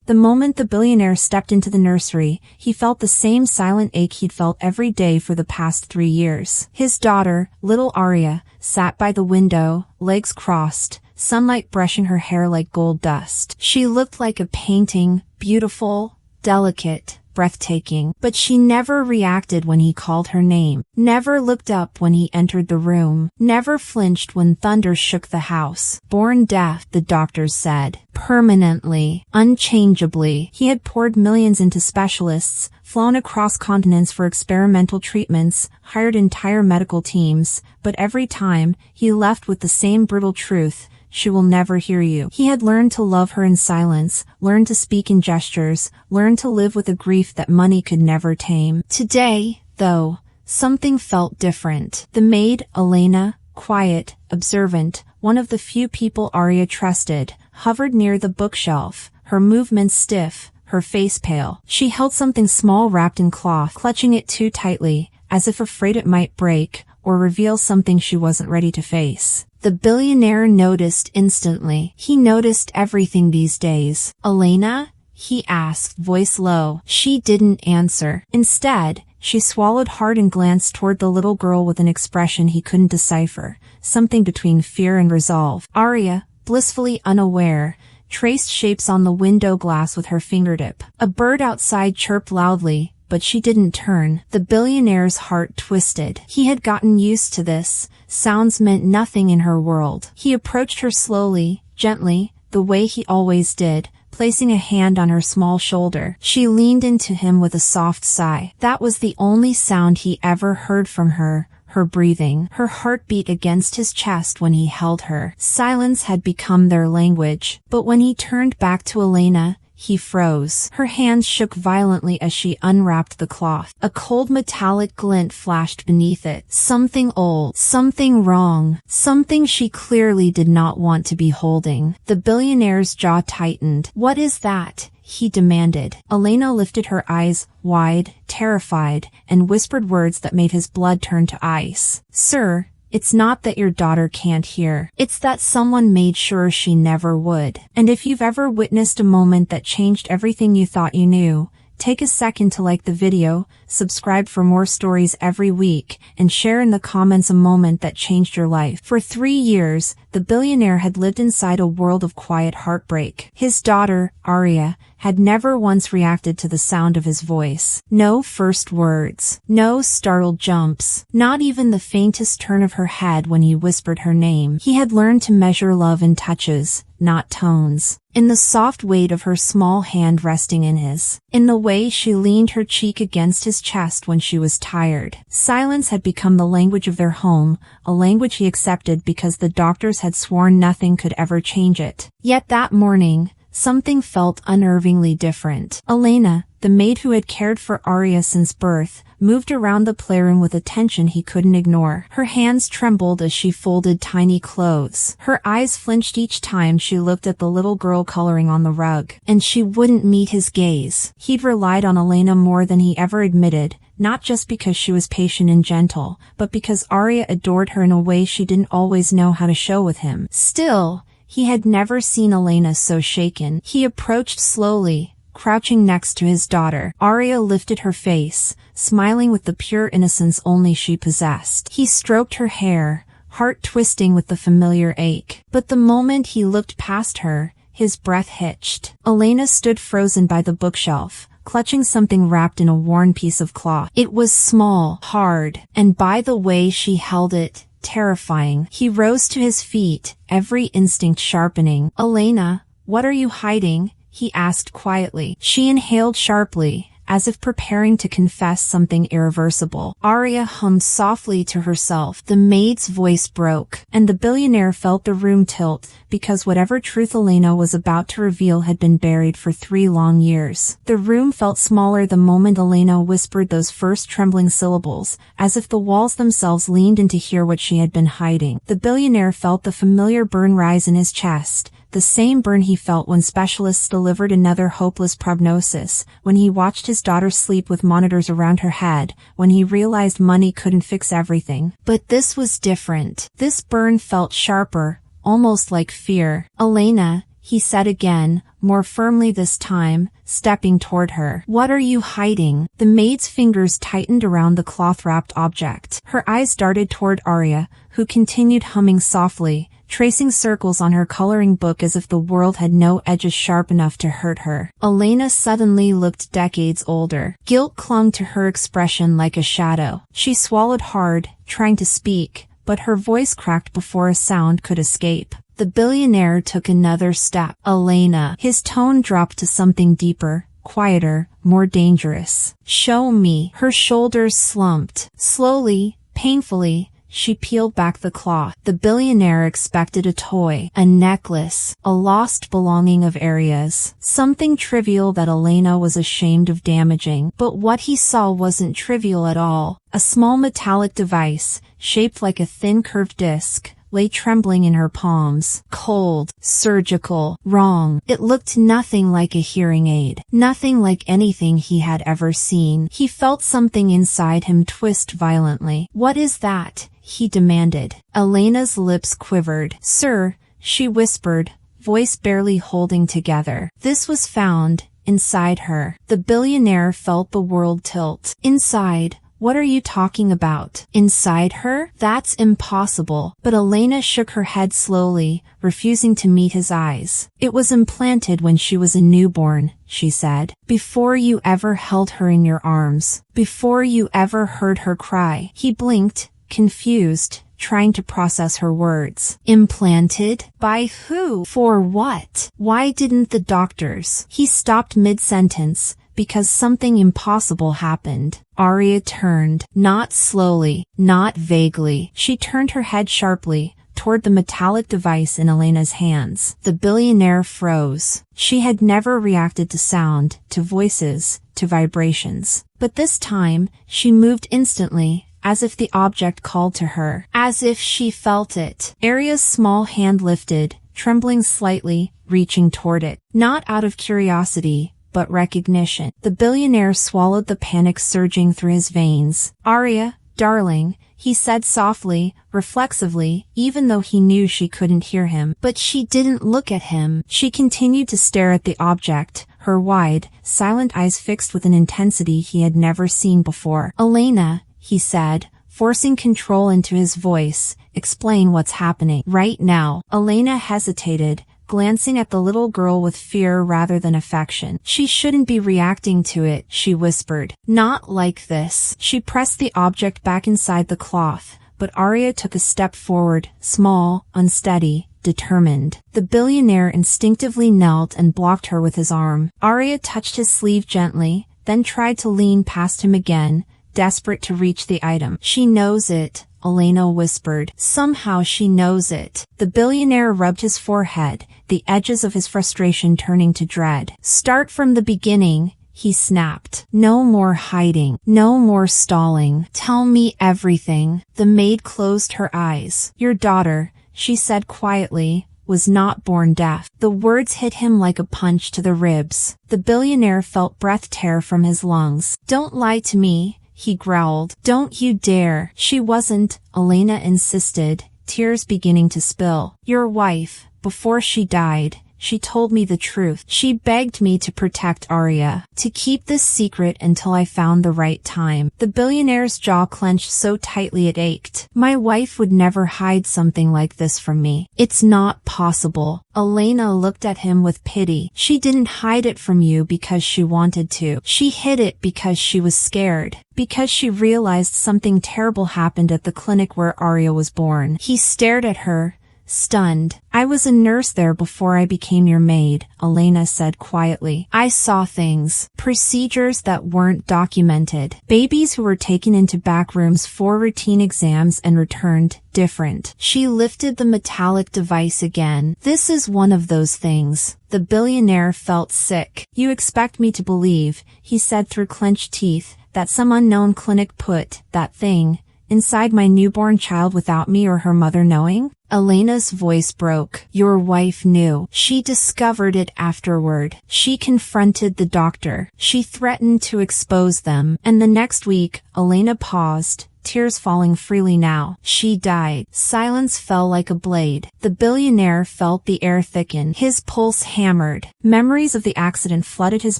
The moment the billionaire stepped into the nursery, he felt the same silent ache he'd felt every day for the past 3 years. His daughter, little Arya, sat by the window, legs crossed, sunlight brushing her hair like gold dust. She looked like a painting, beautiful, delicate, breathtaking. But she never reacted when he called her name, never looked up when he entered the room, never flinched when thunder shook the house. Born deaf, the doctors said. Permanently, unchangeably. He had poured millions into specialists, flown across continents for experimental treatments, hired entire medical teams, but every time, he left with the same brutal truth: she will never hear you. He had learned to love her in silence, learned to speak in gestures, learned to live with a grief that money could never tame. Today, though, something felt different. The maid, Elena, quiet, observant, one of the few people Arya trusted, hovered near the bookshelf, her movements stiff, her face pale. She held something small wrapped in cloth, clutching it too tightly, as if afraid it might break, or reveal something she wasn't ready to face. The billionaire noticed instantly. He noticed everything these days. "Elena?" he asked, voice low. She didn't answer. Instead, she swallowed hard and glanced toward the little girl with an expression he couldn't decipher, something between fear and resolve. Arya, blissfully unaware, traced shapes on the window glass with her fingertip. A bird outside chirped loudly, but she didn't turn. The billionaire's heart twisted. He had gotten used to this. Sounds meant nothing in her world. He approached her slowly, gently, the way he always did, placing a hand on her small shoulder. She leaned into him with a soft sigh. That was the only sound he ever heard from her. Her breathing, her heartbeat against his chest when he held her. Silence had become their language. But when he turned back to Elena, he froze. Her hands shook violently as she unwrapped the cloth. A cold metallic glint flashed beneath it. Something old, something wrong, something she clearly did not want to be holding. The billionaire's jaw tightened. "What is that?" he demanded. Elena lifted her eyes, wide, terrified, and whispered words that made his blood turn to ice. "Sir, it's not that your daughter can't hear. It's that someone made sure she never would. And if you've ever witnessed a moment that changed everything you thought you knew, take a second to like the video, subscribe for more stories every week, and share in the comments a moment that changed your life." For 3 years, the billionaire had lived inside a world of quiet heartbreak. His daughter, Arya, had never once reacted to the sound of his voice. No first words, no startled jumps, not even the faintest turn of her head when he whispered her name. He had learned to measure love in touches, not tones. In the soft weight of her small hand resting in his. In the way she leaned her cheek against his chest when she was tired. Silence had become the language of their home, a language he accepted because the doctors had sworn nothing could ever change it. Yet that morning, something felt unnervingly different. Elena, the maid who had cared for Arya since birth, moved around the playroom with a tension he couldn't ignore. Her hands trembled as she folded tiny clothes. Her eyes flinched each time she looked at the little girl coloring on the rug. And she wouldn't meet his gaze. He'd relied on Elena more than he ever admitted, not just because she was patient and gentle, but because Arya adored her in a way she didn't always know how to show with him. Still, he had never seen Elena so shaken. He approached slowly, crouching next to his daughter. Arya lifted her face, smiling with the pure innocence only she possessed. He stroked her hair, heart twisting with the familiar ache. But the moment he looked past her, his breath hitched. Elena stood frozen by the bookshelf, clutching something wrapped in a worn piece of cloth. It was small, hard, and by the way she held it, terrifying. He rose to his feet, every instinct sharpening. "Elena, what are you hiding?" he asked quietly. She inhaled sharply, as if preparing to confess something irreversible. Arya hummed softly to herself. The maid's voice broke, and the billionaire felt the room tilt, because whatever truth Elena was about to reveal had been buried for 3 long years. The room felt smaller the moment Elena whispered those first trembling syllables, as if the walls themselves leaned in to hear what she had been hiding. The billionaire felt the familiar burn rise in his chest, the same burn he felt when specialists delivered another hopeless prognosis, when he watched his daughter sleep with monitors around her head, when he realized money couldn't fix everything. But this was different. This burn felt sharper, almost like fear. "Elena," he said again, more firmly this time, stepping toward her. "What are you hiding?" The maid's fingers tightened around the cloth-wrapped object. Her eyes darted toward Arya, who continued humming softly, tracing circles on her coloring book as if the world had no edges sharp enough to hurt her. Elena suddenly looked decades older. Guilt clung to her expression like a shadow. She swallowed hard, trying to speak, but her voice cracked before a sound could escape. The billionaire took another step. "Elena." His tone dropped to something deeper, quieter, more dangerous. "Show me." Her shoulders slumped. Slowly, painfully, she peeled back the cloth. The billionaire expected a toy, a necklace, a lost belonging of Arya's. Something trivial that Elena was ashamed of damaging. But what he saw wasn't trivial at all. A small metallic device, shaped like a thin curved disc, lay trembling in her palms. Cold, surgical, wrong. It looked nothing like a hearing aid. Nothing like anything he had ever seen. He felt something inside him twist violently. "What is that?" he demanded. Elena's lips quivered. "Sir," she whispered, voice barely holding together. This was found inside her. The billionaire felt the world tilt. "Inside? What are you talking about? Inside her? That's impossible." But Elena shook her head slowly, refusing to meet his eyes. "It was implanted when she was a newborn," she said. "Before you ever held her in your arms. Before you ever heard her cry." He blinked, confused, trying to process her words. "Implanted? By who? For what? Why didn't the doctors?" He stopped mid-sentence, because something impossible happened. Arya turned, not slowly, not vaguely. She turned her head sharply, toward the metallic device in Elena's hands. The billionaire froze. She had never reacted to sound, to voices, to vibrations. But this time, she moved instantly, as if the object called to her, as if she felt it. Arya's small hand lifted, trembling slightly, reaching toward it. Not out of curiosity, but recognition. The billionaire swallowed the panic surging through his veins. "Arya, darling," he said softly, reflexively, even though he knew she couldn't hear him. But she didn't look at him. She continued to stare at the object, her wide, silent eyes fixed with an intensity he had never seen before. "Elena," he said, forcing control into his voice, "explain what's happening right now." Elena hesitated, glancing at the little girl with fear rather than affection. "She shouldn't be reacting to it," she whispered. "Not like this." She pressed the object back inside the cloth, but Arya took a step forward, small, unsteady, determined. The billionaire instinctively knelt and blocked her with his arm. Arya touched his sleeve gently, then tried to lean past him again, desperate to reach the item. "She knows it," Elena whispered. "Somehow she knows it." The billionaire rubbed his forehead, the edges of his frustration turning to dread. "Start from the beginning," he snapped. "No more hiding. No more stalling. Tell me everything." The maid closed her eyes. "Your daughter," she said quietly, "was not born deaf." The words hit him like a punch to the ribs. The billionaire felt breath tear from his lungs. "Don't lie to me," he growled. "Don't you dare." "She wasn't," Elena insisted, tears beginning to spill. "Your wife, before she died, she told me the truth. She begged me to protect Arya, to keep this secret until I found the right time." The billionaire's jaw clenched so tightly it ached. "My wife would never hide something like this from me. It's not possible." Elena looked at him with pity. "She didn't hide it from you because she wanted to. She hid it because she was scared. Because she realized something terrible happened at the clinic where Arya was born." He stared at her, stunned. "I was a nurse there before I became your maid," Elena said quietly. "I saw things. Procedures that weren't documented. Babies who were taken into back rooms for routine exams and returned different." She lifted the metallic device again. "This is one of those things." The billionaire felt sick. "You expect me to believe," he said through clenched teeth, "that some unknown clinic put that thing inside my newborn child without me or her mother knowing?" Elena's voice broke. "Your wife knew. She discovered it afterward. She confronted the doctor. She threatened to expose them." And the next week, Elena paused, tears falling freely now. She died. Silence fell like a blade. The billionaire felt the air thicken. His pulse hammered. Memories of the accident flooded his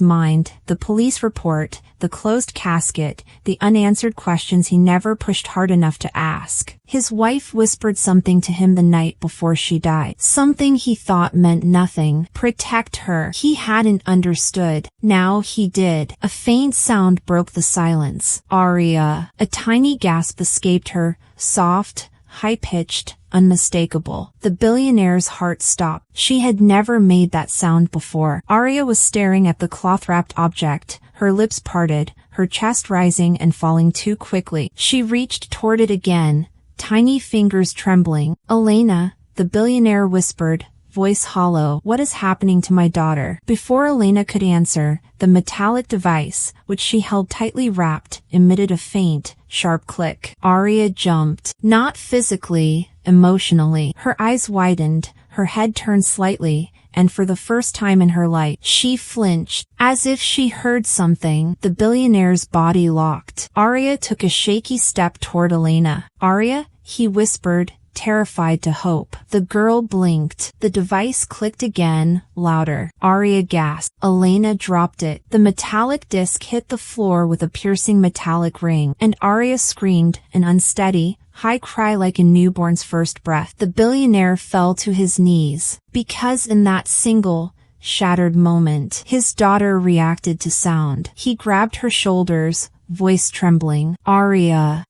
mind, the police report, the closed casket, the unanswered questions he never pushed hard enough to ask. His wife whispered something to him the night before she died. Something he thought meant nothing. Protect her. He hadn't understood. Now he did. A faint sound broke the silence. Aria. A tiny gasp escaped her, soft, high-pitched, unmistakable. The billionaire's heart stopped. She had never made that sound before. Aria was staring at the cloth-wrapped object, her lips parted, her chest rising and falling too quickly. She reached toward it again, tiny fingers trembling. Elena, the billionaire whispered, voice hollow. What is happening to my daughter? Before Elena could answer, the metallic device, which she held tightly wrapped, emitted a faint, sharp click. Aria jumped. Not physically, emotionally. Her eyes widened, her head turned slightly, and for the first time in her life, she flinched, as if she heard something. The billionaire's body locked. Aria took a shaky step toward Elena. Aria, he whispered, terrified to hope. The girl blinked. The device clicked again, louder. Aria gasped. Elena dropped it. The metallic disc hit the floor with a piercing metallic ring, and Aria screamed, an unsteady, high cry like a newborn's first breath. The billionaire fell to his knees, because in that single, shattered moment, his daughter reacted to sound. He grabbed her shoulders, voice trembling. Aria,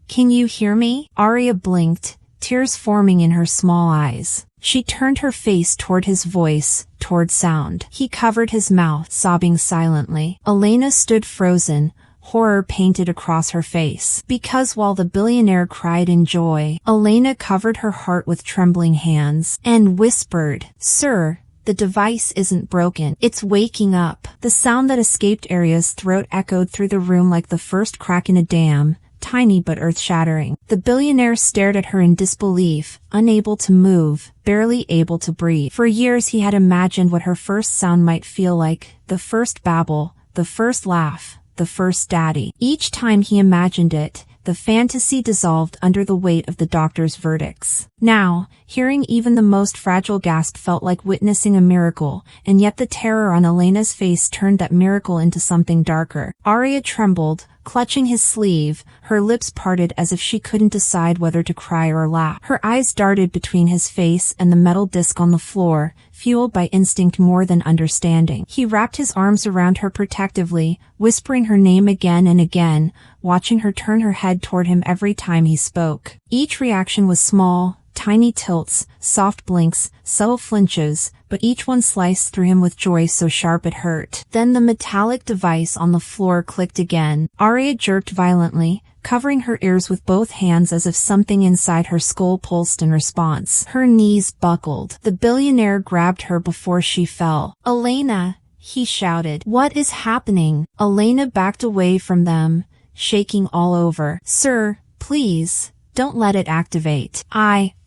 can you hear me? Aria blinked, tears forming in her small eyes. She turned her face toward his voice, toward sound. He covered his mouth, sobbing silently. Elena stood frozen, horror painted across her face. Because while the billionaire cried in joy, Elena covered her heart with trembling hands and whispered, Sir, the device isn't broken. It's waking up. The sound that escaped Aria's throat echoed through the room like the first crack in a dam, tiny but earth-shattering. The billionaire stared at her in disbelief, unable to move, barely able to breathe. For years he had imagined what her first sound might feel like, the first babble, the first laugh, the first daddy. Each time he imagined it, the fantasy dissolved under the weight of the doctor's verdicts. Now, hearing even the most fragile gasp felt like witnessing a miracle, and yet the terror on Elena's face turned that miracle into something darker. Aria trembled, clutching his sleeve, her lips parted as if she couldn't decide whether to cry or laugh. Her eyes darted between his face and the metal disc on the floor, fueled by instinct more than understanding. He wrapped his arms around her protectively, whispering her name again and again, watching her turn her head toward him every time he spoke. Each reaction was small, tiny tilts, soft blinks, subtle flinches, but each one sliced through him with joy so sharp it hurt. Then the metallic device on the floor clicked again. Aria jerked violently, covering her ears with both hands as if something inside her skull pulsed in response. Her knees buckled. The billionaire grabbed her before she fell. Elena, he shouted. What is happening? Elena backed away from them, shaking all over. Sir, please, don't let it activate.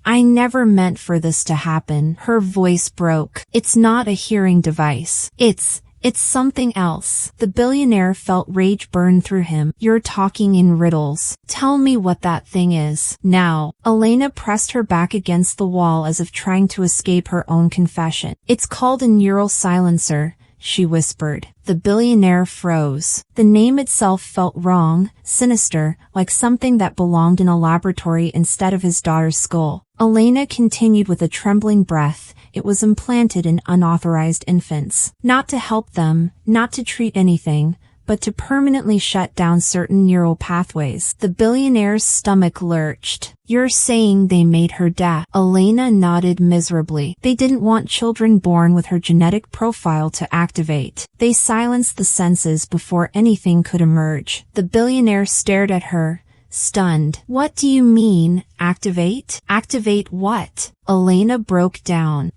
I never meant for this to happen. Her voice broke. It's not a hearing device. It's something else. The billionaire felt rage burn through him. You're talking in riddles. Tell me what that thing is. Now. Elena pressed her back against the wall as if trying to escape her own confession. It's called a neural silencer, she whispered. The billionaire froze. The name itself felt wrong, sinister, like something that belonged in a laboratory instead of his daughter's skull. Elena continued with a trembling breath. It was implanted in unauthorized infants. Not to help them, not to treat anything, but to permanently shut down certain neural pathways. The billionaire's stomach lurched. You're saying they made her deaf? Elena nodded miserably. They didn't want children born with her genetic profile to activate. They silenced the senses before anything could emerge. The billionaire stared at her, stunned. What do you mean, activate? Activate what? Elena broke down.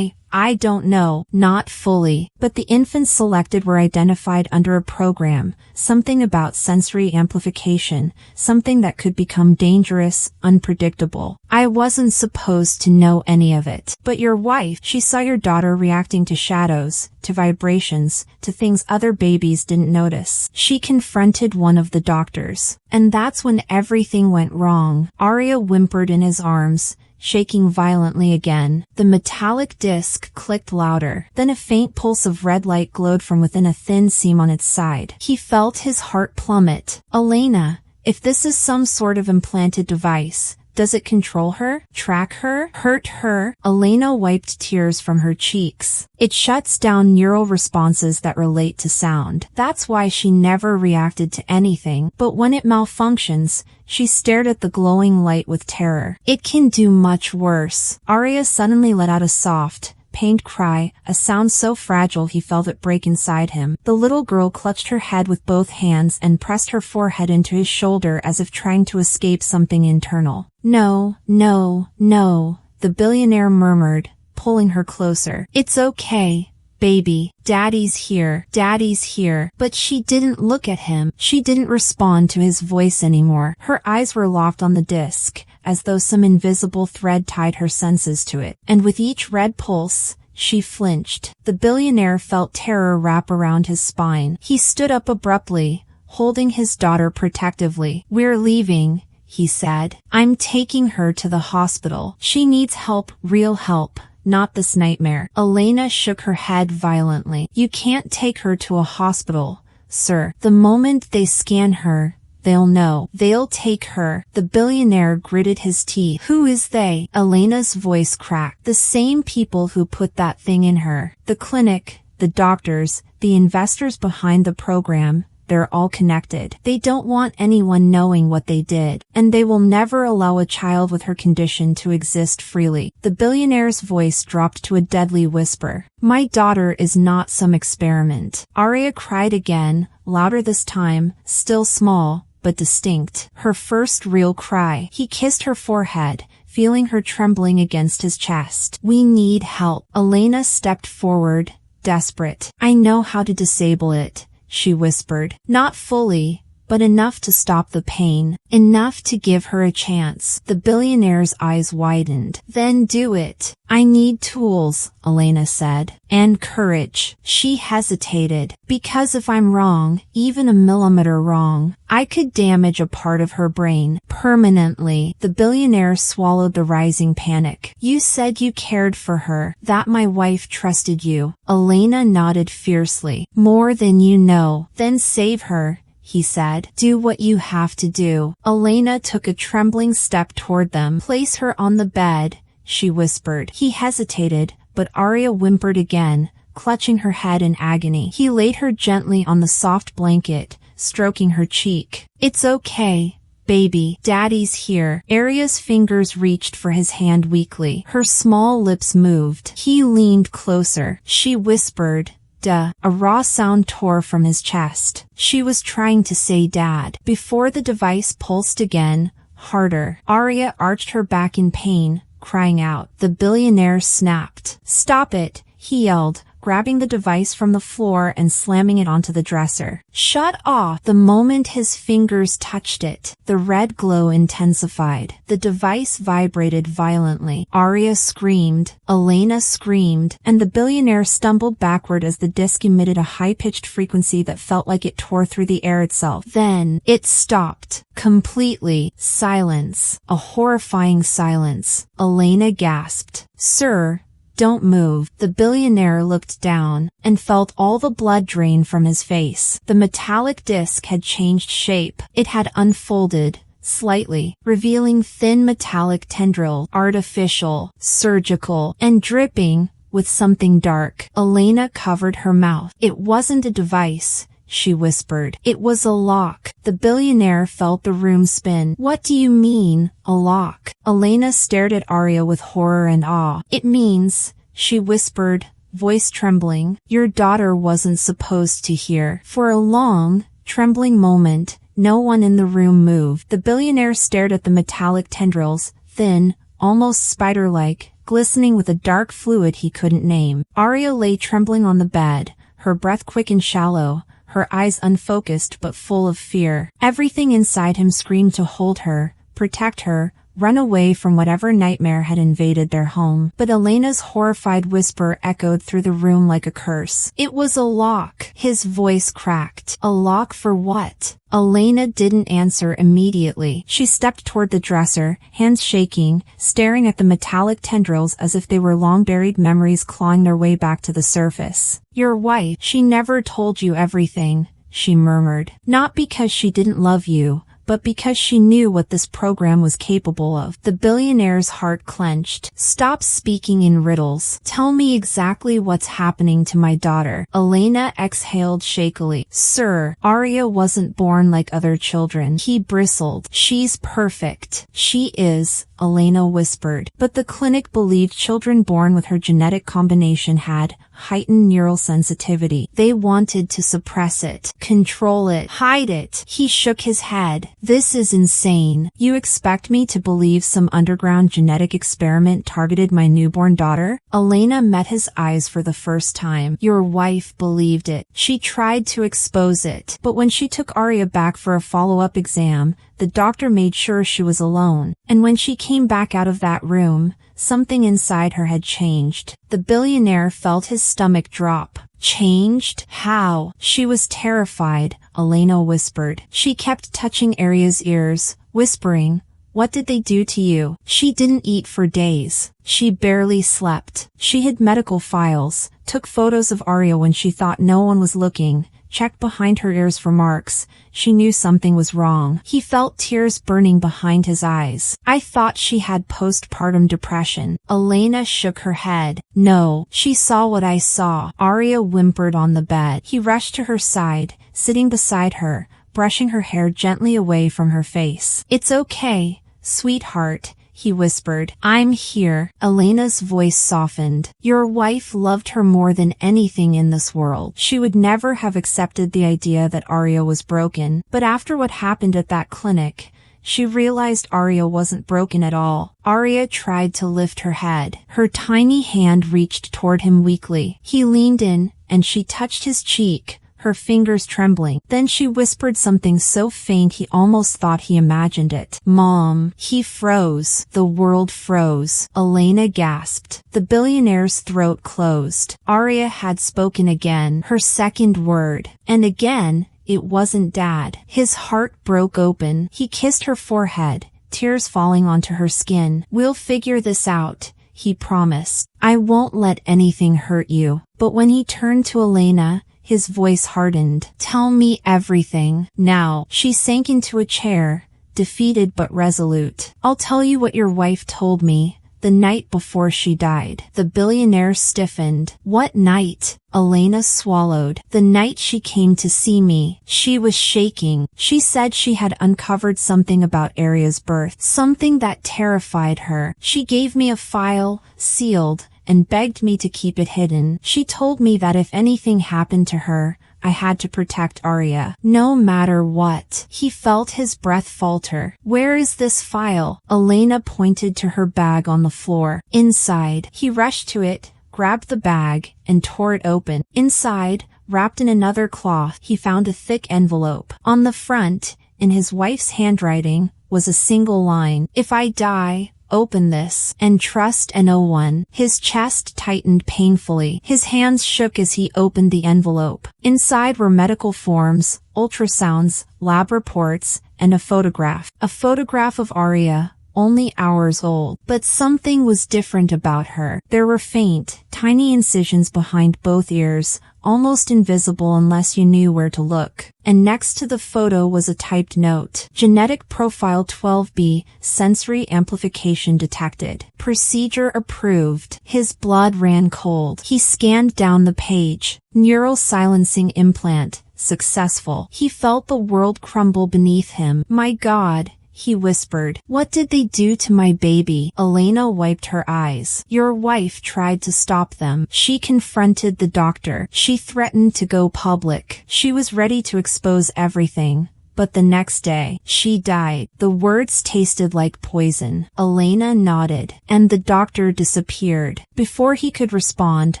I don't know. Not fully. But the infants selected were identified under a program, something about sensory amplification, something that could become dangerous, unpredictable. I wasn't supposed to know any of it. But your wife, she saw your daughter reacting to shadows, to vibrations, to things other babies didn't notice. She confronted one of the doctors. And that's when everything went wrong. Arya whimpered in his arms, shaking violently again. The metallic disc clicked louder. Then a faint pulse of red light glowed from within a thin seam on its side. He felt his heart plummet. Elena, if this is some sort of implanted device, does it control her, track her, hurt her? Elena wiped tears from her cheeks. It shuts down neural responses that relate to sound. That's why she never reacted to anything. But when it malfunctions, she stared at the glowing light with terror. It can do much worse. Arya suddenly let out a soft, pained cry, a sound so fragile he felt it break inside him. The little girl clutched her head with both hands and pressed her forehead into his shoulder as if trying to escape something internal. No, no, no, the billionaire murmured, pulling her closer. It's okay, baby. Daddy's here. Daddy's here. But she didn't look at him. She didn't respond to his voice anymore. Her eyes were locked on the disc, as though some invisible thread tied her senses to it. And with each red pulse, she flinched. The billionaire felt terror wrap around his spine. He stood up abruptly, holding his daughter protectively. We're leaving, he said. I'm taking her to the hospital. She needs help, real help. Not this nightmare. Elena shook her head violently. You can't take her to a hospital, sir. The moment they scan her, they'll know. They'll take her. The billionaire gritted his teeth. Who is they? Elena's voice cracked. The same people who put that thing in her. The clinic, the doctors, the investors behind the program. They're all connected. They don't want anyone knowing what they did, and they will never allow a child with her condition to exist freely. The billionaire's voice dropped to a deadly whisper. My daughter is not some experiment. Arya cried again, louder this time, still small, but distinct. Her first real cry. He kissed her forehead, feeling her trembling against his chest. We need help. Elena stepped forward, desperate. I know how to disable it, she whispered. Not fully, but enough to stop the pain, enough to give her a chance. The billionaire's eyes widened. Then do it. I need tools, Elena said. And courage. She hesitated. Because if I'm wrong, even a millimeter wrong, I could damage a part of her brain permanently. The billionaire swallowed the rising panic. You said you cared for her, that my wife trusted you. Elena nodded fiercely. More than you know. Then save her, he said. Do what you have to do. Elena took a trembling step toward them. Place her on the bed, she whispered. He hesitated, but Arya whimpered again, clutching her head in agony. He laid her gently on the soft blanket, stroking her cheek. It's okay, baby. Daddy's here. Arya's fingers reached for his hand weakly. Her small lips moved. He leaned closer. She whispered, Duh. A raw sound tore from his chest. She was trying to say Dad. Before the device pulsed again, harder. Arya arched her back in pain, crying out. The billionaire snapped. Stop it, he yelled, grabbing the device from the floor and slamming it onto the dresser. Shut off! The moment his fingers touched it, the red glow intensified. The device vibrated violently. Arya screamed. Elena screamed. And the billionaire stumbled backward as the disc emitted a high-pitched frequency that felt like it tore through the air itself. Then, it stopped. Completely. Silence. A horrifying silence. Elena gasped. Sir, don't move. The billionaire looked down and felt all the blood drain from his face. The metallic disc had changed shape. It had unfolded slightly, revealing thin metallic tendrils, artificial, surgical, and dripping with something dark. Elena covered her mouth. It wasn't a device, she whispered. It was a lock. The billionaire felt the room spin. What do you mean, a lock? Elena stared at Arya with horror and awe. It means, she whispered, voice trembling, your daughter wasn't supposed to hear. For a long, trembling moment, no one in the room moved. The billionaire stared at the metallic tendrils, thin, almost spider-like, glistening with a dark fluid he couldn't name. Arya lay trembling on the bed, her breath quick and shallow, her eyes unfocused but full of fear. Everything inside him screamed to hold her, protect her, run away from whatever nightmare had invaded their home. But Elena's horrified whisper echoed through the room like a curse. It was a lock. His voice cracked. A lock for what? Elena didn't answer immediately. She stepped toward the dresser, hands shaking, staring at the metallic tendrils as if they were long-buried memories clawing their way back to the surface. Your wife, she never told you everything, she murmured. Not because she didn't love you, but because she knew what this program was capable of. The billionaire's heart clenched. Stop speaking in riddles. Tell me exactly what's happening to my daughter. Elena exhaled shakily. Sir, Arya wasn't born like other children. He bristled. She's perfect. She is, Elena whispered. But the clinic believed children born with her genetic combination had heightened neural sensitivity. They wanted to suppress it, control it, hide it. He shook his head. This is insane. You expect me to believe some underground genetic experiment targeted my newborn daughter? Elena met his eyes for the first time. Your wife believed it. She tried to expose it. But when she took Arya back for a follow-up exam, the doctor made sure she was alone. And when she came back out of that room, something inside her had changed. The billionaire felt his stomach drop. Changed? How? She was terrified, Elena whispered. She kept touching Arya's ears, whispering, What did they do to you? She didn't eat for days. She barely slept. She hid medical files, took photos of Arya when she thought no one was looking, checked behind her ears for marks. She knew something was wrong. He felt tears burning behind his eyes. I thought she had postpartum depression. Elena shook her head. No, she saw what I saw. Arya whimpered on the bed. He rushed to her side, sitting beside her, brushing her hair gently away from her face. It's okay, sweetheart, he whispered. I'm here. Elena's voice softened. Your wife loved her more than anything in this world. She would never have accepted the idea that Arya was broken. But after what happened at that clinic, she realized Arya wasn't broken at all. Arya tried to lift her head. Her tiny hand reached toward him weakly. He leaned in, and she touched his cheek, her fingers trembling. Then she whispered something so faint he almost thought he imagined it. Mom. He froze. The world froze. Elena gasped. The billionaire's throat closed. Arya had spoken again, her second word. And again, it wasn't Dad. His heart broke open. He kissed her forehead, tears falling onto her skin. We'll figure this out, he promised. I won't let anything hurt you. But when he turned to Elena, his voice hardened. Tell me everything. Now. She sank into a chair, defeated but resolute. I'll tell you what your wife told me, the night before she died. The billionaire stiffened. What night? Elena swallowed. The night she came to see me. She was shaking. She said she had uncovered something about Arya's birth, something that terrified her. She gave me a file, sealed, and begged me to keep it hidden. She told me that if anything happened to her, I had to protect Arya, no matter what. He felt his breath falter. Where is this file? Elena pointed to her bag on the floor. Inside. He rushed to it, grabbed the bag, and tore it open. Inside, wrapped in another cloth, he found a thick envelope. On the front, in his wife's handwriting, was a single line. If I die, open this, and trust no one. His chest tightened painfully. His hands shook as he opened the envelope. Inside were medical forms, ultrasounds, lab reports, and a photograph. A photograph of Arya, only hours old. But something was different about her. There were faint, tiny incisions behind both ears, almost invisible unless you knew where to look. And next to the photo was a typed note. Genetic profile 12B, sensory amplification detected. Procedure approved. His blood ran cold. He scanned down the page. Neural silencing implant, successful. He felt the world crumble beneath him. My God, he whispered. What did they do to my baby? Elena wiped her eyes. Your wife tried to stop them. She confronted the doctor. She threatened to go public. She was ready to expose everything. But the next day, she died. The words tasted like poison. Elena nodded, and the doctor disappeared. Before he could respond,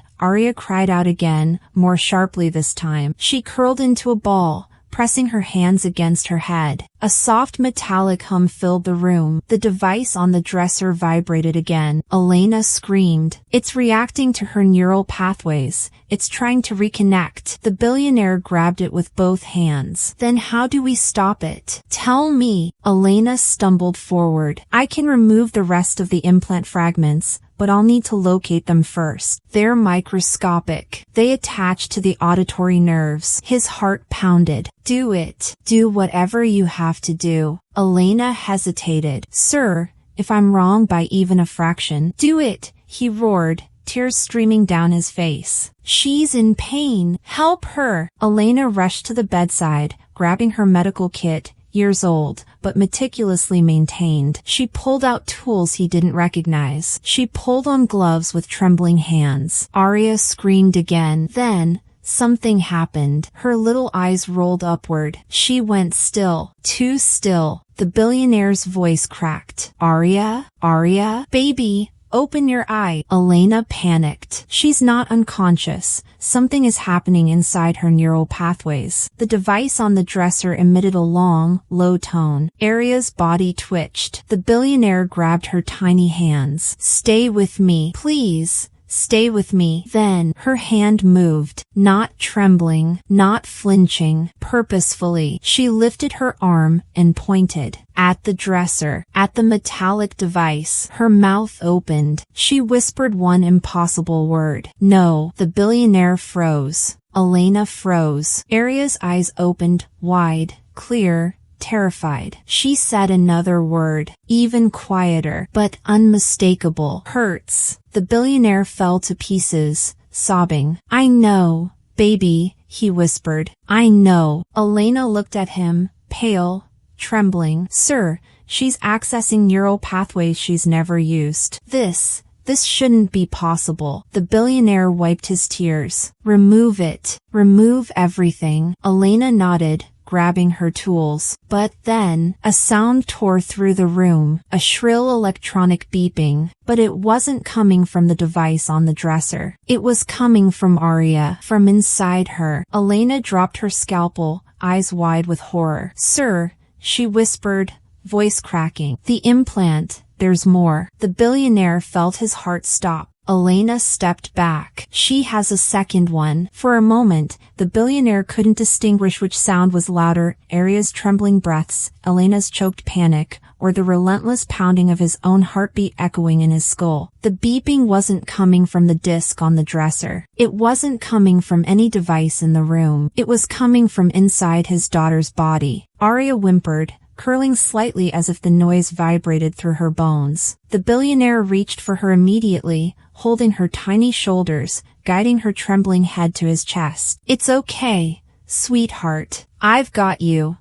Arya cried out again, more sharply this time. She curled into a ball, pressing her hands against her head. A soft metallic hum filled the room. The device on the dresser vibrated again. Elena screamed. It's reacting to her neural pathways. It's trying to reconnect. The billionaire grabbed it with both hands. Then how do we stop it? Tell me. Elena stumbled forward. I can remove the rest of the implant fragments, but I'll need to locate them first. They're microscopic. They attach to the auditory nerves. His heart pounded. Do it. Do whatever you have to do. Elena hesitated. Sir, if I'm wrong by even a fraction, do it, he roared, tears streaming down his face. She's in pain. Help her. Elena rushed to the bedside, grabbing her medical kit, years old, but meticulously maintained. She pulled out tools he didn't recognize. She pulled on gloves with trembling hands. Arya screamed again. Then, something happened. Her little eyes rolled upward. She went still. Too still. The billionaire's voice cracked. Arya? Arya? Baby! Open your eye. Elena panicked. She's not unconscious. Something is happening inside her neural pathways. The device on the dresser emitted a long, low tone. Arya's body twitched. The billionaire grabbed her tiny hands. Stay with me, please. Stay with me. Then, her hand moved, not trembling, not flinching, purposefully. She lifted her arm and pointed. At the dresser, at the metallic device. Her mouth opened. She whispered one impossible word. No. The billionaire froze. Elena froze. Arya's eyes opened, wide, clear, terrified. She said another word, even quieter, but unmistakable. Hurts. The billionaire fell to pieces, sobbing. I know, baby, he whispered. I know. Elena looked at him, pale, trembling. Sir, she's accessing neural pathways she's never used. This shouldn't be possible. The billionaire wiped his tears. Remove it. Remove everything. Elena nodded, grabbing her tools. But then, a sound tore through the room, a shrill electronic beeping. But it wasn't coming from the device on the dresser. It was coming from Arya, from inside her. Elena dropped her scalpel, eyes wide with horror. Sir, she whispered, voice cracking. The implant, there's more. The billionaire felt his heart stop. Elena stepped back. She has a second one. For a moment, the billionaire couldn't distinguish which sound was louder, Arya's trembling breaths, Elena's choked panic, or the relentless pounding of his own heartbeat echoing in his skull. The beeping wasn't coming from the disc on the dresser. It wasn't coming from any device in the room. It was coming from inside his daughter's body. Arya whimpered, curling slightly as if the noise vibrated through her bones. The billionaire reached for her immediately, holding her tiny shoulders, guiding her trembling head to his chest. It's okay, sweetheart. I've got you,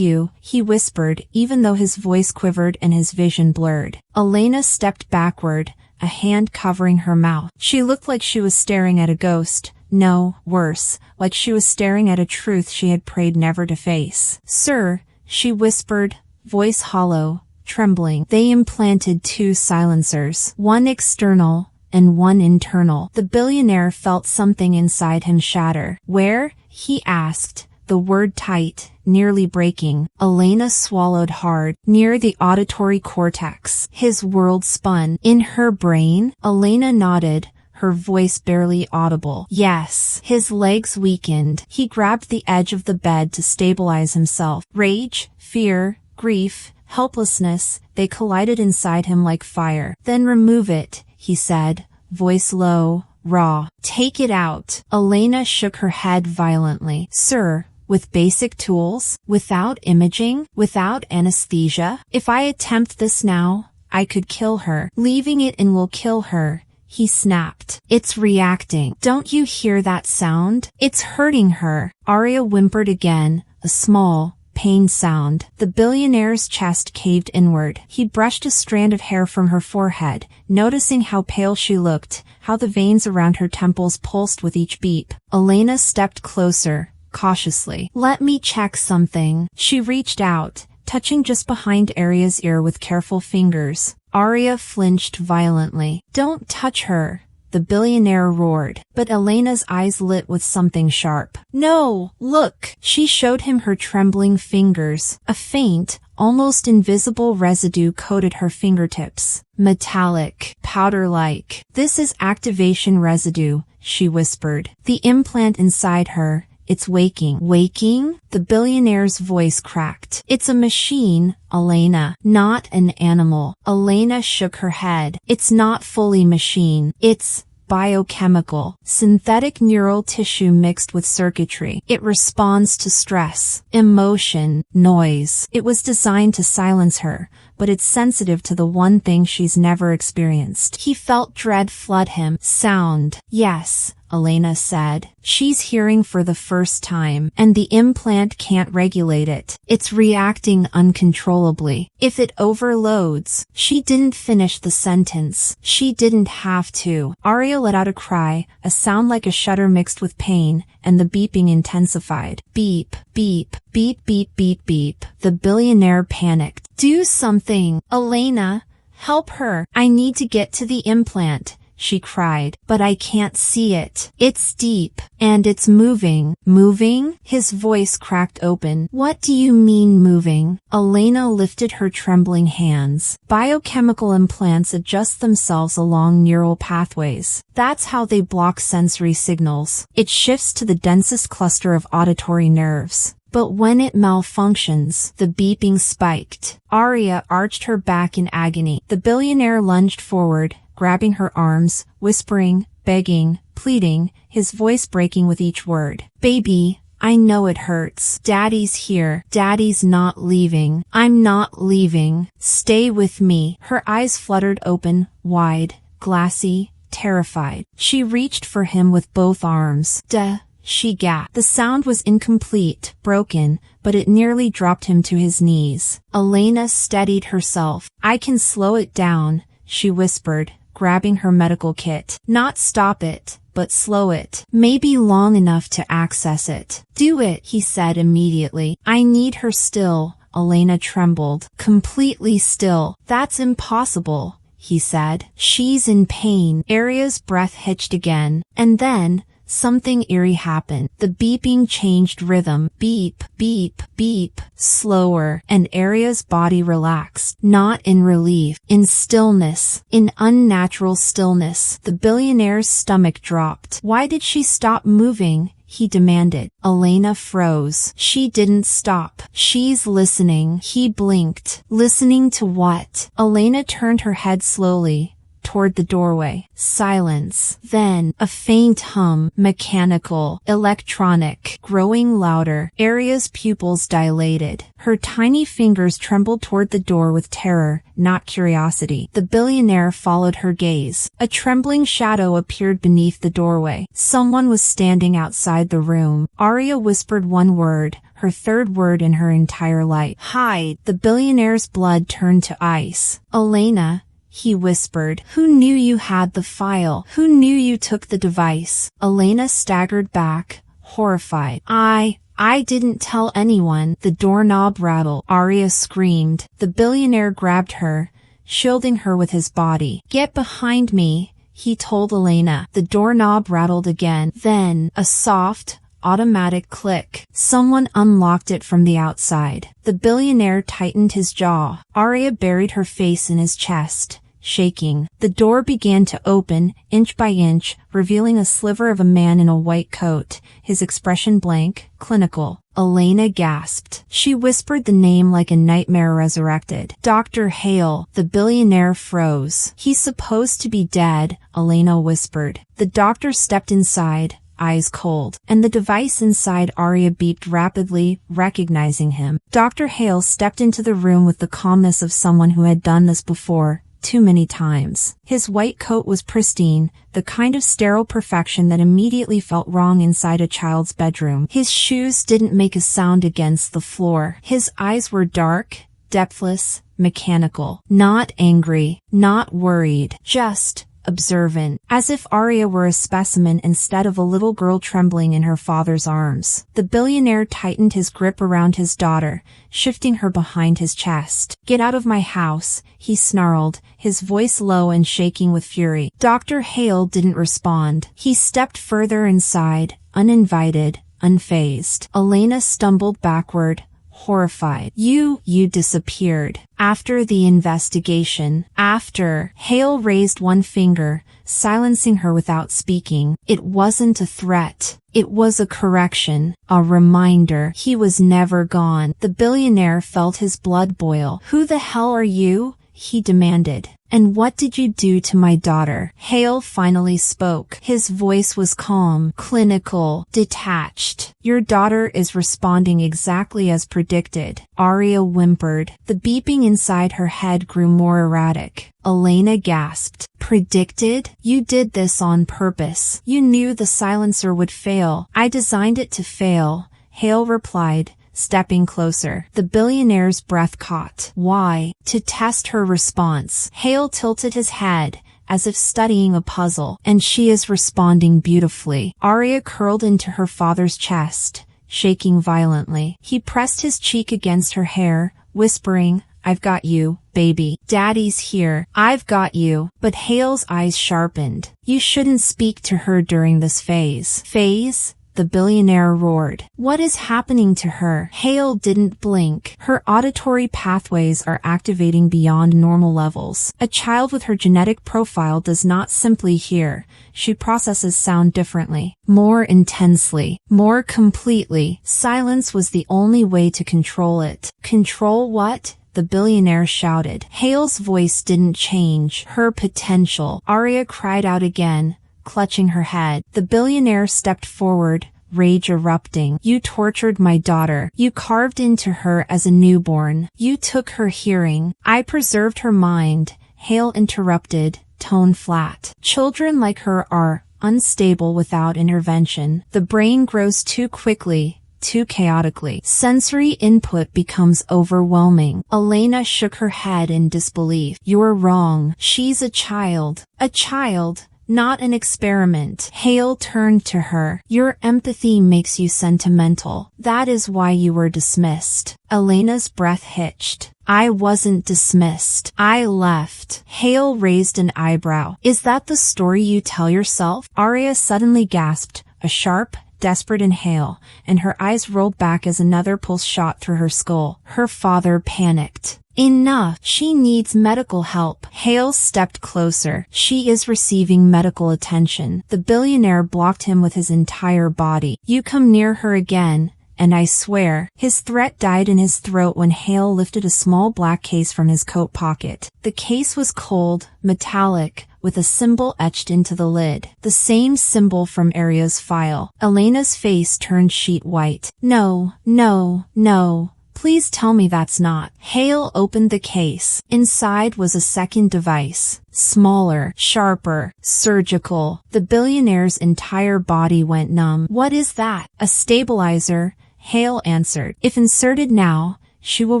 he whispered, even though his voice quivered and his vision blurred. Elena stepped backward, a hand covering her mouth. She looked like she was staring at a ghost. No, worse, like she was staring at a truth she had prayed never to face. Sir, she whispered, voice hollow, trembling. They implanted 2 silencers, one external and one internal. The billionaire felt something inside him shatter. Where? He asked, the word tight, nearly breaking. Elena swallowed hard. Near the auditory cortex. His world spun. In her brain? Elena nodded, her voice barely audible. Yes. His legs weakened. He grabbed the edge of the bed to stabilize himself. Rage, fear, grief, helplessness, they collided inside him like fire. Then remove it, he said, voice low, raw. Take it out. Elena shook her head violently. Sir, with basic tools? Without imaging? Without anesthesia? If I attempt this now, I could kill her. Leaving it in will kill her, he snapped. It's reacting. Don't you hear that sound? It's hurting her. Arya whimpered again, a small, pain sound. The billionaire's chest caved inward. He brushed a strand of hair from her forehead, noticing how pale she looked, how the veins around her temples pulsed with each beep. Elena stepped closer, cautiously. Let me check something. She reached out, touching just behind Arya's ear with careful fingers. Arya flinched violently. Don't touch her, the billionaire roared, but Elena's eyes lit with something sharp. No, look! She showed him her trembling fingers. A faint, almost invisible residue coated her fingertips. Metallic, powder-like. This is activation residue, she whispered. The implant inside her, it's waking. Waking? The billionaire's voice cracked. It's a machine, Elena, not an animal. Elena shook her head. It's not fully machine. It's biochemical, synthetic neural tissue mixed with circuitry. It responds to stress, emotion, noise. It was designed to silence her, but it's sensitive to the one thing she's never experienced. He felt dread flood him. Sound. Yes, Elena said. She's hearing for the first time, and the implant can't regulate it. It's reacting uncontrollably. If it overloads. She didn't finish the sentence. She didn't have to. Arya let out a cry, a sound like a shudder mixed with pain, and the beeping intensified. Beep, beep, beep, beep, beep, beep. The billionaire panicked. Do something, Elena. Help her. I need to get to the implant, she cried, but I can't see it. It's deep, and it's moving. Moving? His voice cracked open. What do you mean moving? Elena lifted her trembling hands. Biochemical implants adjust themselves along neural pathways. That's how they block sensory signals. It shifts to the densest cluster of auditory nerves. But when it malfunctions, the beeping spiked. Arya arched her back in agony. The billionaire lunged forward, grabbing her arms, whispering, begging, pleading, his voice breaking with each word. Baby, I know it hurts. Daddy's here. Daddy's not leaving. I'm not leaving. Stay with me. Her eyes fluttered open, wide, glassy, terrified. She reached for him with both arms. Duh. She gasped. The sound was incomplete, broken, but it nearly dropped him to his knees. Elena steadied herself. I can slow it down, she whispered, grabbing her medical kit. Not stop it, but slow it. Maybe long enough to access it. Do it, he said immediately. I need her still. Elena trembled. Completely still. That's impossible, he said. She's in pain. Arya's breath hitched again. And then, something eerie happened. The beeping changed rhythm. Beep, beep, beep. Slower. And Arya's body relaxed. Not in relief. In stillness. In unnatural stillness. The billionaire's stomach dropped. Why did she stop moving? He demanded. Elena froze. She didn't stop. She's listening. He blinked. Listening to what? Elena turned her head slowly toward the doorway. Silence. Then, a faint hum, mechanical, electronic, growing louder. Arya's pupils dilated. Her tiny fingers trembled toward the door with terror, not curiosity. The billionaire followed her gaze. A trembling shadow appeared beneath the doorway. Someone was standing outside the room. Arya whispered one word, her third word in her entire life. Hide. The billionaire's blood turned to ice. Elena, he whispered. Who knew you had the file? Who knew you took the device? Elena staggered back, horrified. I didn't tell anyone. The doorknob rattled. Arya screamed. The billionaire grabbed her, shielding her with his body. Get behind me, he told Elena. The doorknob rattled again. Then, a soft, automatic click. Someone unlocked it from the outside. The billionaire tightened his jaw. Arya buried her face in his chest, shaking. The door began to open, inch by inch, revealing a sliver of a man in a white coat, his expression blank, clinical. Elena gasped. She whispered the name like a nightmare resurrected. Dr. Hale. The billionaire froze. He's supposed to be dead, Elena whispered. The doctor stepped inside, eyes cold, and the device inside Arya beeped rapidly, recognizing him. Dr. Hale stepped into the room with the calmness of someone who had done this before, too many times. His white coat was pristine, the kind of sterile perfection that immediately felt wrong inside a child's bedroom. His shoes didn't make a sound against the floor. His eyes were dark, depthless, mechanical. Not angry, not worried, just observant, as if Arya were a specimen instead of a little girl trembling in her father's arms. The billionaire tightened his grip around his daughter, shifting her behind his chest. "Get out of my house," he snarled, his voice low and shaking with fury. Dr. Hale didn't respond. He stepped further inside, uninvited, unfazed. Elena stumbled backward, horrified. You disappeared. After the investigation. After. Hale raised one finger, silencing her without speaking. It wasn't a threat. It was a correction, a reminder. He was never gone. The billionaire felt his blood boil. "Who the hell are you?" he demanded. "And what did you do to my daughter?" Hale finally spoke. His voice was calm, clinical, detached. "Your daughter is responding exactly as predicted." Arya whimpered. The beeping inside her head grew more erratic. Elena gasped. "Predicted? You did this on purpose. You knew the silencer would fail." "I designed it to fail," Hale replied, stepping closer. The billionaire's breath caught. "Why?" "To test her response." Hale tilted his head, as if studying a puzzle. "And she is responding beautifully." Arya curled into her father's chest, shaking violently. He pressed his cheek against her hair, whispering, "I've got you, baby. Daddy's here. I've got you." But Hale's eyes sharpened. "You shouldn't speak to her during this phase." "Phase?" the billionaire roared. "What is happening to her?" Hale didn't blink. "Her auditory pathways are activating beyond normal levels. A child with her genetic profile does not simply hear. She processes sound differently, more intensely, more completely." Silence was the only way to control it. "Control what?" the billionaire shouted. Hale's voice didn't change. "Her potential." Arya cried out again, clutching her head. The billionaire stepped forward, rage erupting. "You tortured my daughter. You carved into her as a newborn. You took her hearing." "I preserved her mind," Hale interrupted, tone flat. "Children like her are unstable without intervention. The brain grows too quickly, too chaotically. Sensory input becomes overwhelming." Elena shook her head in disbelief. "You're wrong. She's a child. A child. Not an experiment." Hale turned to her. "Your empathy makes you sentimental. That is why you were dismissed." Elena's breath hitched. "I wasn't dismissed. I left." Hale raised an eyebrow. "Is that the story you tell yourself?" Arya suddenly gasped, a sharp, desperate inhale, and her eyes rolled back as another pulse shot through her skull. Her father panicked. "Enough. She needs medical help." Hale stepped closer. "She is receiving medical attention." The billionaire blocked him with his entire body. "You come near her again, and I swear." His threat died in his throat when Hale lifted a small black case from his coat pocket. The case was cold, metallic, with a symbol etched into the lid. The same symbol from Arya's file. Elena's face turned sheet white. "No, no, no. Please tell me that's not." Hale opened the case. Inside was a second device. Smaller, sharper, surgical. The billionaire's entire body went numb. "What is that?" "A stabilizer," Hale answered. "If inserted now, she will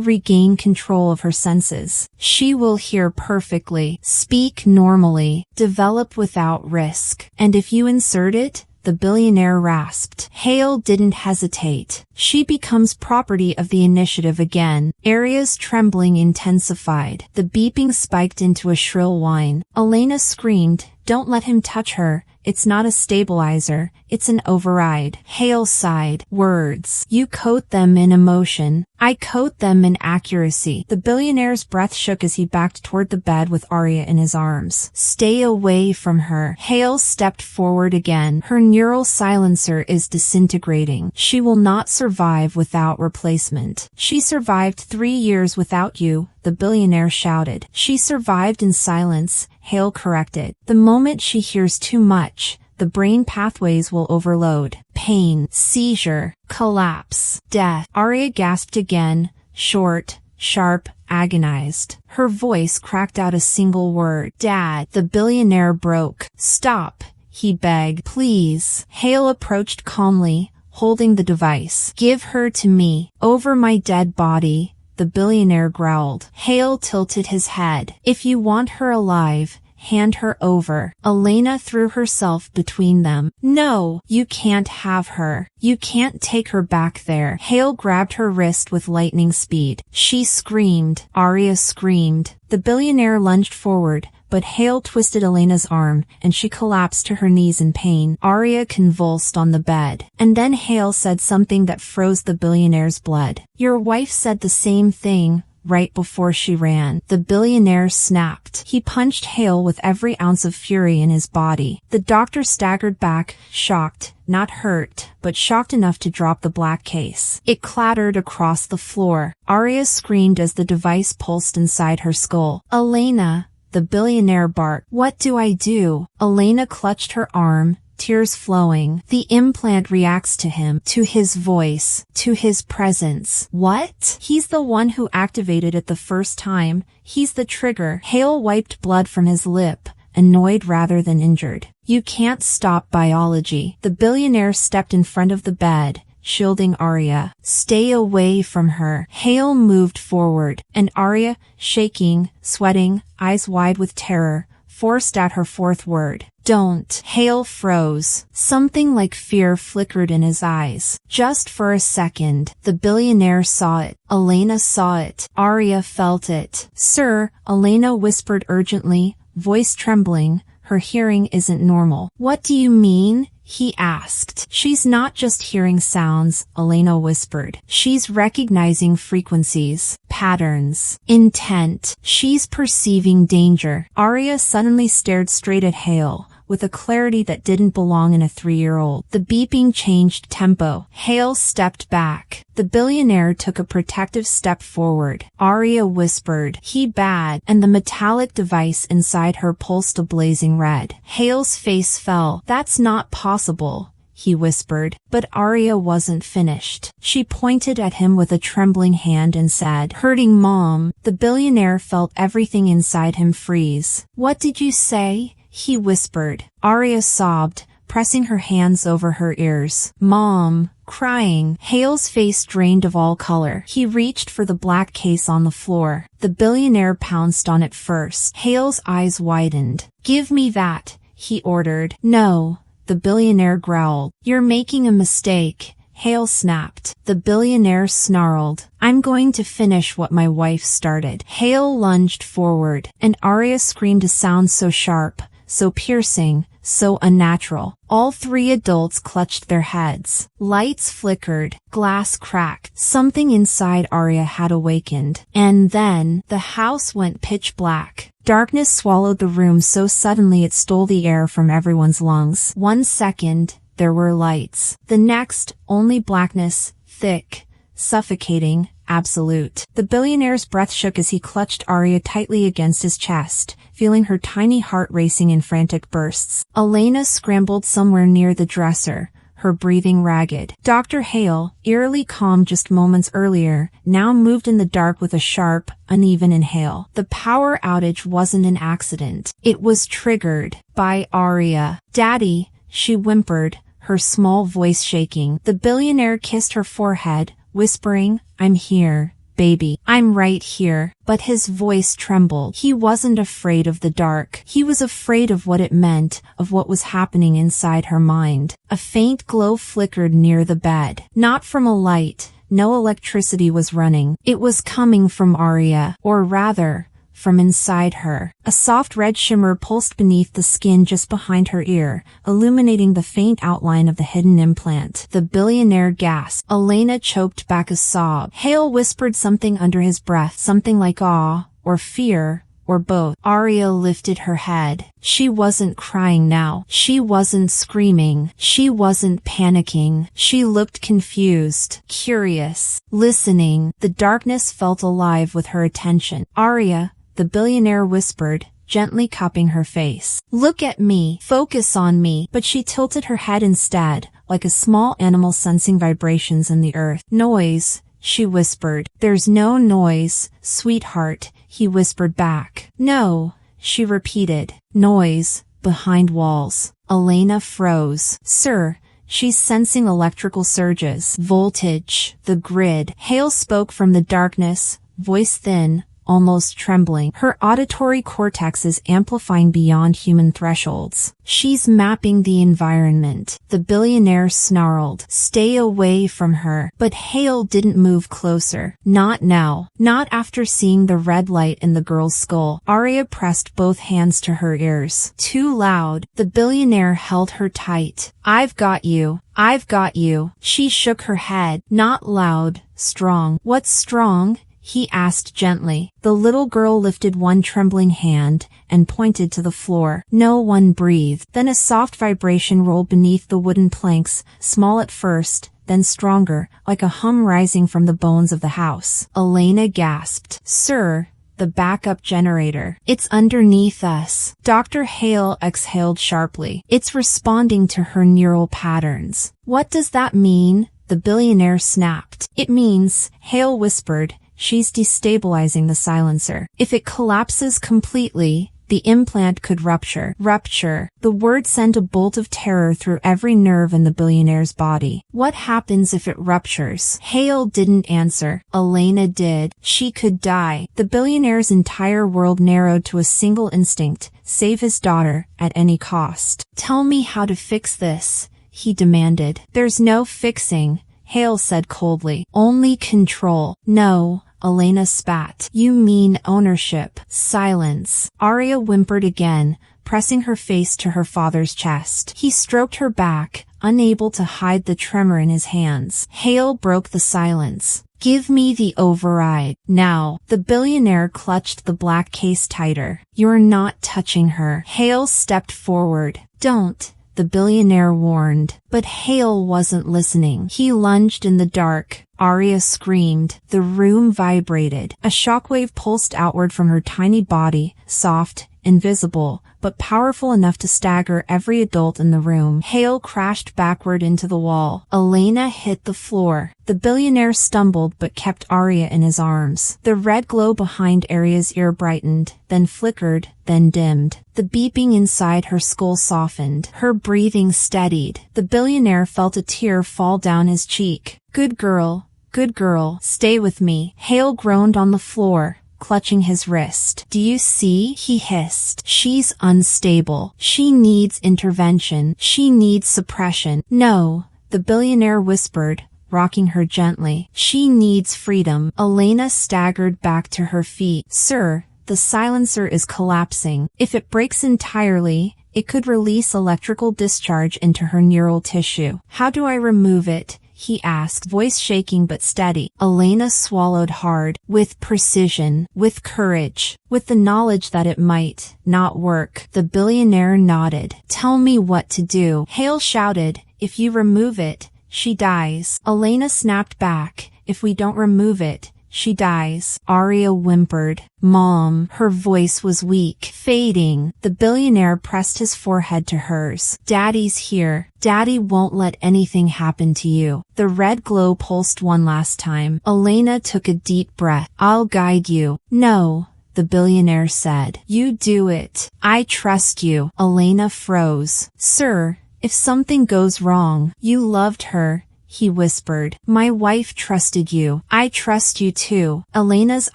regain control of her senses. She will hear perfectly, speak normally, develop without risk. And if you insert it," the billionaire rasped. Hale didn't hesitate. "She becomes property of the initiative again." Arya's trembling intensified. The beeping spiked into a shrill whine. Elena screamed, "Don't let him touch her. It's not a stabilizer. It's an override." Hale sighed. "Words. You coat them in emotion. I coat them in accuracy." The billionaire's breath shook as he backed toward the bed with Arya in his arms. "Stay away from her." Hale stepped forward again. "Her neural silencer is disintegrating. She will not survive without replacement." "She survived 3 years without you," the billionaire shouted. "She survived in silence," Hale corrected. "The moment she hears too much, the brain pathways will overload. Pain, seizure, collapse, death." Arya gasped again, short, sharp, agonized. Her voice cracked out a single word. "Dad." The billionaire broke. "Stop," he begged. "Please." Hale approached calmly, holding the device. "Give her to me." "Over my dead body," the billionaire growled. Hale tilted his head. "If you want her alive," Hand her over. Elena threw herself between them. No, you can't have her. You can't take her back there. Hale grabbed her wrist with lightning speed. She screamed. Arya screamed. The billionaire lunged forward, but Hale twisted Elena's arm, and she collapsed to her knees in pain. Arya convulsed on the bed. And then Hale said something that froze the billionaire's blood. Your wife said the same thing right before she ran. The billionaire snapped. He punched Hale with every ounce of fury in his body. The doctor staggered back, shocked, not hurt, but shocked enough to drop the black case. It clattered across the floor. Arya screamed as the device pulsed inside her skull. Elena! The billionaire barked. What do I do? Elena clutched her arm, tears flowing. The implant reacts to him, to his voice, to his presence. What? He's the one who activated it the first time. He's the trigger. Hale wiped blood from his lip, annoyed rather than injured. You can't stop biology. The billionaire stepped in front of the bed, shielding Arya. Stay away from her. Hale moved forward, and Arya, shaking, sweating, eyes wide with terror, forced out her fourth word. Don't. Hale froze. Something like fear flickered in his eyes. Just for a second. The billionaire saw it. Elena saw it. Arya felt it. Sir, Elena whispered urgently, voice trembling. Her hearing isn't normal. What do you mean? He asked. She's not just hearing sounds, Elena whispered. She's recognizing frequencies, patterns, intent. She's perceiving danger. Arya suddenly stared straight at Hale, with a clarity that didn't belong in a 3-year-old. The beeping changed tempo. Hale stepped back. The billionaire took a protective step forward. Arya whispered, he bad, and the metallic device inside her pulsed a blazing red. Hale's face fell. That's not possible, he whispered. But Arya wasn't finished. She pointed at him with a trembling hand and said, hurting Mom. The billionaire felt everything inside him freeze. What did you say? He whispered. Arya sobbed, pressing her hands over her ears. Mom, crying. Hale's face drained of all color. He reached for the black case on the floor. The billionaire pounced on it first. Hale's eyes widened. Give me that, he ordered. No, the billionaire growled. You're making a mistake. Hale snapped. The billionaire snarled. I'm going to finish what my wife started. Hale lunged forward, and Arya screamed a sound so sharp, so piercing, so unnatural. All 3 adults clutched their heads. Lights flickered, glass cracked. Something inside Arya had awakened. And then, the house went pitch black. Darkness swallowed the room so suddenly it stole the air from everyone's lungs. 1 second, there were lights. The next, only blackness, thick, suffocating, absolute. The billionaire's breath shook as he clutched Arya tightly against his chest, feeling her tiny heart racing in frantic bursts. Elena scrambled somewhere near the dresser, her breathing ragged. Dr. Hale, eerily calm just moments earlier, now moved in the dark with a sharp, uneven inhale. The power outage wasn't an accident. It was triggered by Arya. Daddy, she whimpered, her small voice shaking. The billionaire kissed her forehead, whispering, I'm here, baby. I'm right here. But his voice trembled. He wasn't afraid of the dark. He was afraid of what it meant, of what was happening inside her mind. A faint glow flickered near the bed. Not from a light. No electricity was running. It was coming from Arya, or rather, from inside her. A soft red shimmer pulsed beneath the skin just behind her ear, illuminating the faint outline of the hidden implant. The billionaire gasped. Elena choked back a sob. Hale whispered something under his breath, something like awe, or fear, or both. Arya lifted her head. She wasn't crying now. She wasn't screaming. She wasn't panicking. She looked confused, curious, listening. The darkness felt alive with her attention. Arya, the billionaire whispered, gently cupping her face. Look at me. Focus on me. But she tilted her head instead, like a small animal sensing vibrations in the earth. Noise, she whispered. There's no noise, sweetheart, he whispered back. No, she repeated. Noise, behind walls. Elena froze. Sir, she's sensing electrical surges. Voltage, the grid. Hale spoke from the darkness, voice thin, almost trembling. Her auditory cortex is amplifying beyond human thresholds. She's mapping the environment. The billionaire snarled. Stay away from her. But Hale didn't move closer. Not now. Not after seeing the red light in the girl's skull. Arya pressed both hands to her ears. Too loud. The billionaire held her tight. I've got you. I've got you. She shook her head. Not loud. Strong. What's strong? He asked gently. The little girl lifted one trembling hand and pointed to the floor. No one breathed. Then a soft vibration rolled beneath the wooden planks, small at first, then stronger, like a hum rising from the bones of the house. Elena gasped. Sir, the backup generator. It's underneath us. Dr. Hale exhaled sharply. It's responding to her neural patterns. What does that mean? The billionaire snapped. It means, Hale whispered, she's destabilizing the silencer. If it collapses completely, the implant could rupture. Rupture. The word sent a bolt of terror through every nerve in the billionaire's body. What happens if it ruptures? Hale didn't answer. Elena did. She could die. The billionaire's entire world narrowed to a single instinct: save his daughter at any cost. Tell me how to fix this, he demanded. There's no fixing, Hale said coldly. Only control. No. Elena spat. You mean ownership. Silence. Arya whimpered again, pressing her face to her father's chest. He stroked her back, unable to hide the tremor in his hands. Hale broke the silence. Give me the override. Now. The billionaire clutched the black case tighter. You're not touching her. Hale stepped forward. Don't, the billionaire warned. But Hale wasn't listening. He lunged in the dark. Arya screamed. The room vibrated. A shockwave pulsed outward from her tiny body, soft, invisible, but powerful enough to stagger every adult in the room. Hale crashed backward into the wall. Elena hit the floor. The billionaire stumbled but kept Arya in his arms. The red glow behind Arya's ear brightened, then flickered, then dimmed. The beeping inside her skull softened. Her breathing steadied. The billionaire felt a tear fall down his cheek. Good girl. Good girl. Stay with me. Hale groaned on the floor, clutching his wrist. Do you see? He hissed. She's unstable. She needs intervention. She needs suppression. No, the billionaire whispered, rocking her gently. She needs freedom. Elena staggered back to her feet. Sir, the silencer is collapsing. If it breaks entirely, it could release electrical discharge into her neural tissue. How do I remove it? He asked, voice shaking but steady. Elena swallowed hard, with precision, with courage, with the knowledge that it might not work. The billionaire nodded. Tell me what to do. Hale shouted, if you remove it, she dies. Elena snapped back, if we don't remove it, she dies. Arya whimpered. Mom. Her voice was weak, fading. The billionaire pressed his forehead to hers. Daddy's here. Daddy won't let anything happen to you. The red glow pulsed one last time. Elena took a deep breath. I'll guide you. No, the billionaire said. You do it. I trust you. Elena froze. Sir, if something goes wrong, you loved her, he whispered. My wife trusted you. I trust you too. Elena's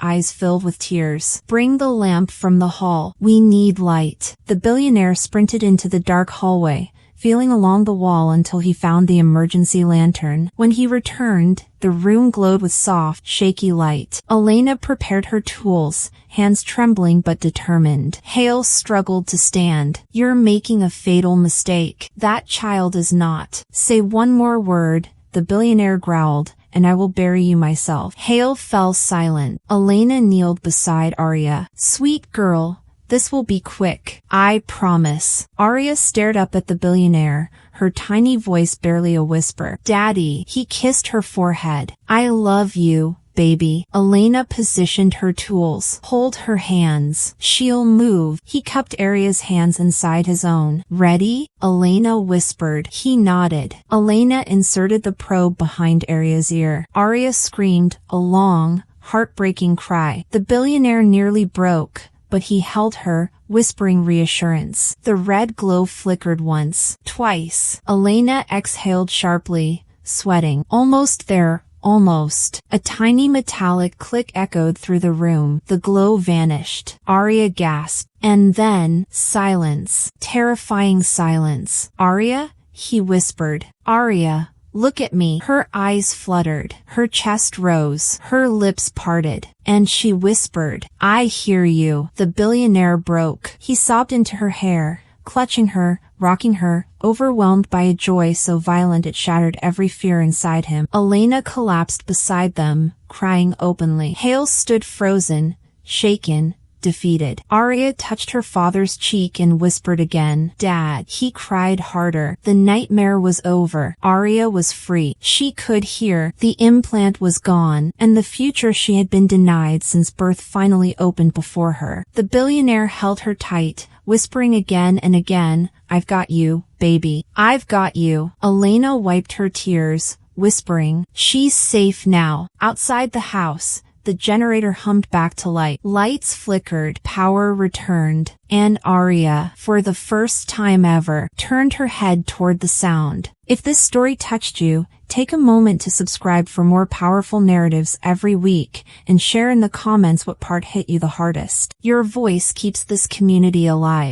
eyes filled with tears. Bring the lamp from the hall. We need light. The billionaire sprinted into the dark hallway, feeling along the wall until he found the emergency lantern. When he returned, the room glowed with soft, shaky light. Elena prepared her tools, hands trembling but determined. Hale struggled to stand. You're making a fatal mistake. That child is not. Say one more word, the billionaire growled, and I will bury you myself. Hale fell silent. Elena kneeled beside Arya. Sweet girl, this will be quick. I promise. Arya stared up at the billionaire, her tiny voice barely a whisper. Daddy. He kissed her forehead. I love you, baby. Elena positioned her tools. Hold her hands. She'll move. He cupped Arya's hands inside his own. Ready? Elena whispered. He nodded. Elena inserted the probe behind Arya's ear. Arya screamed, a long, heartbreaking cry. The billionaire nearly broke, but he held her, whispering reassurance. The red glow flickered once, twice. Elena exhaled sharply, sweating. Almost there. almost. A tiny metallic click echoed through the room. The glow vanished. Arya gasped. And then, silence. Terrifying silence. "Arya?" he whispered. "Arya, look at me." Her eyes fluttered. Her chest rose. Her lips parted. And she whispered, "I hear you." The billionaire broke. He sobbed into her hair, clutching her, rocking her, overwhelmed by a joy so violent it shattered every fear inside him. Elena collapsed beside them, crying openly. Hale stood frozen, shaken, defeated. Arya touched her father's cheek and whispered again, "Dad." He cried harder. The nightmare was over. Arya was free. She could hear. The implant was gone, and the future she had been denied since birth finally opened before her. The billionaire held her tight, whispering again and again, "I've got you, baby. I've got you." Elena wiped her tears, whispering, "She's safe now." Outside the house, the generator hummed back to life. Lights flickered, power returned, and Arya, for the first time ever, turned her head toward the sound. If this story touched you, take a moment to subscribe for more powerful narratives every week, and share in the comments what part hit you the hardest. Your voice keeps this community alive.